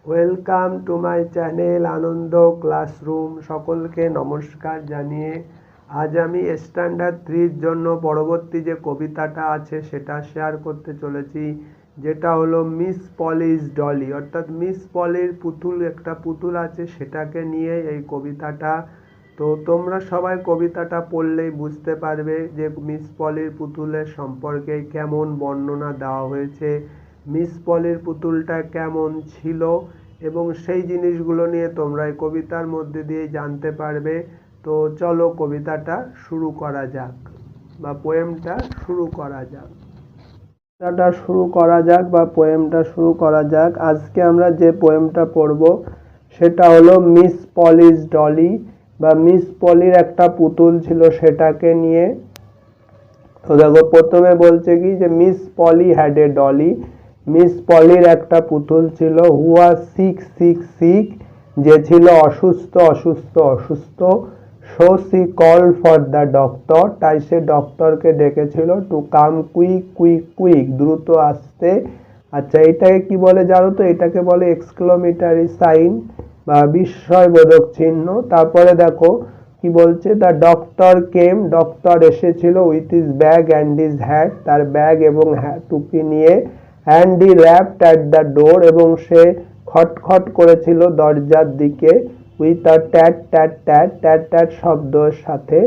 Welcome to my channel Anand classroom. সকলকে নমস্কার জানিয়ে আজ আমি স্ট্যান্ডার্ড 3-র জন্য পরবর্তী যে কবিতাটা আছে সেটা শেয়ার করতে চলেছি, যেটা হলো মিস পলি's ডলি। অর্থাৎ মিস পলির পুতুল, একটা পুতুল আছে, সেটাকে নিয়ে এই কবিতাটা। তো তোমরা সবাই কবিতাটা পড়লেই বুঝতে পারবে যে মিস পলির পুতুলের সম্পর্কে কেমন বর্ণনা দেওয়া হয়েছে, মিস পলির পুতুলটা কেমন ছিল, এবং সেই জিনিসগুলো নিয়ে তোমরা এই কবিতার মধ্যে দিয়ে জানতে পারবে। তো চলো কবিতাটা শুরু করা যাক, বা পোয়েমটা শুরু করা যাক। পোয়েমটা শুরু করা যাক। আজকে আমরা যে পোয়েমটা পড়ব সেটা হলো মিস পলি's ডলি, বা মিস পলির একটা পুতুল ছিল সেটাকে নিয়ে। তো দেখো প্রথমে বলছে কি যে Miss Polly had a dolly. Miss পলির একটা পুতুল ছিল, who was sick sick sick, যে ছিল অসুস্থ অসুস্থ অসুস্থ। So she called for the doctor, তাই সে ডক্টরকে ডেকেছিল, to come quick quick quick, দ্রুত আসতে। আচ্ছা, এটাকে কি বলে জানো তো? এটাকে বলে এক্সক্লেমেটরি সাইন বা বিস্ময়বোধক চিহ্ন। তারপরে দেখো কি বলছে, দ্য ডক্টর কেম, ডক্টর এসেছিল, with his bag and his hat, তার ব্যাগ এবং টুপি নিয়ে। And he rapped at the door, এবং সে খটখট করেছিল দরজার দিকে, উইথ আ ট্যাট ট্যাট ট্যাট ট্যাট ট্যাট শব্দের সাথে।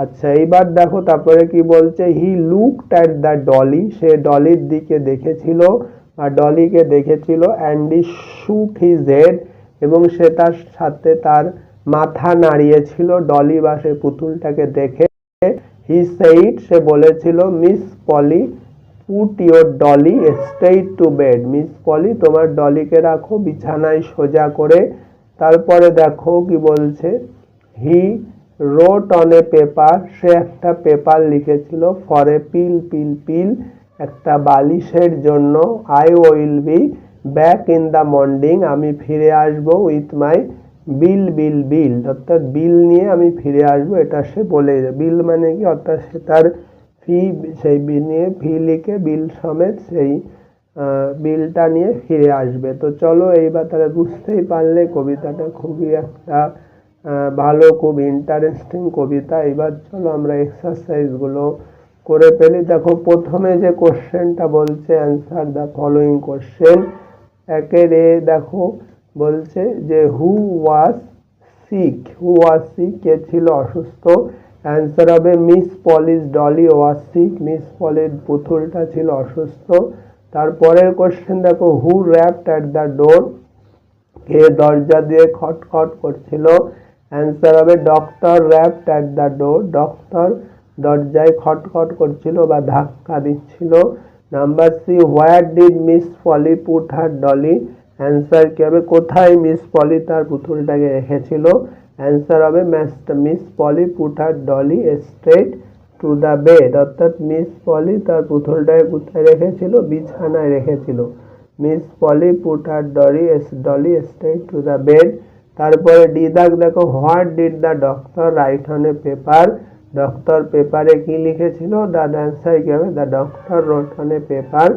আচ্ছা, এইবার দেখো তারপরে কি বলছে, he looked at the dolly, সে ডলির দিকে দেখেছিল বা ডলিকে দেখেছিল। অ্যান্ড হি শুক হিজ হেড, এবং সে তার সাথে তার মাথা নাড়িয়েছিল ডলি বা সে পুতুলটাকে দেখে। হি সেইড, সে বলেছিল, Miss Polly put your dolly straight to bed, Miss Polly তোমার ডলিকে রাখো বিছানায় সোজা করে। তারপরে দেখো কি বলছে, হি রোট অন এ পেপার, সে একটা পেপার লিখেছিল, ফর এ পিল পিল পিল, একটা বালিশের জন্য। I will be back in the morning, আমি ফিরে আসবো, উইথ মাই বিল বিল বিল, অর্থাৎ বিল নিয়ে আমি ফিরে আসবো, এটা সে বলে। বিল মানে কি, অর্থাৎ সে তার ফি, সেই বিল নিয়ে ফি লিখে বিল সমেত সেই বিলটা নিয়ে ফিরে আসবে। তো চলো এইবার তাহলে বুঝতেই পারলে কবিতাটা খুবই একটা ভালো, খুব ইন্টারেস্টিং কবিতা। এবার চলো আমরা এক্সারসাইজগুলো করে ফেলি। দেখো প্রথমে যে কোশ্চেনটা বলছে, অ্যান্সার দ্য ফলোইং কোশ্চেন। একের এ দেখো বলছে যে হু was sick, who was sick, কে ছিল অসুস্থ। অ্যান্সার হবে Miss Polly's dolly was sick, Miss পলির পুতুলটা ছিল অসুস্থ। তারপরের কোশ্চেন দেখো, who rapped at the door, কে দরজা দিয়ে খটখট করছিল। অ্যান্সার হবে doctor rapped at the door, doctor দরজায় খটখট করছিল বা ধাক্কা দিচ্ছিল। Number C, where did Miss Polly put her dolly, answer কি হবে, কোথায় মিস পলি তার পুতুলটাকে রেখেছিল। অ্যান্সার হবে Miss Polly put her dolly straight to the bed, অর্থাৎ মিস পলি তার পুতুলটাকে কোথায় রেখেছিল, বিছানায় রেখেছিল। Miss Polly put her dolly straight to the bed. তারপরে ডি দাগ দেখো, what did the doctor write on a paper, doctor পেপারে কি লিখেছিল। দ্য অ্যান্সার কি হবে, the doctor wrote on a paper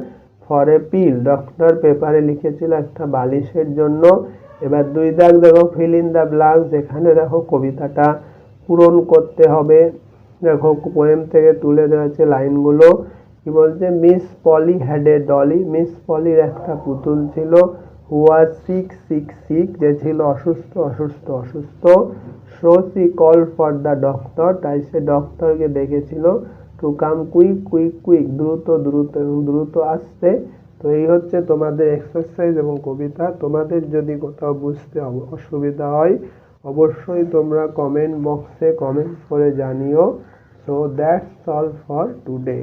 for a pill, doctor পেপারে লিখেছিল একটা বালিশের জন্য। এবার দুই দাগ দেখো, ফিল ইন দ্য ব্ল্যাঙ্কস, এখানে দেখো কবিতাটা পূরণ করতে হবে। দেখো পোয়েম থেকে তুলে দেওয়া আছে লাইনগুলো। কি বলছে, Miss Polly had a dolly, miss পলির একটা পুতুল ছিল। Who was sick sick sick, যে ছিল অসুস্থ অসুস্থ অসুস্থ। So she call for the doctor, তাই সে ডক্টরকে ডেকেছিল। To come quick quick quick, দ্রুত দ্রুত এবং দ্রুত আসতে। তো এই হচ্ছে তোমাদের এক্সারসাইজ এবং কবিতা। তোমাদের যদি কোথাও বুঝতে অসুবিধা হয় অবশ্যই তোমরা কমেন্ট বক্সে কমেন্ট করে জানিও। So that's all for today.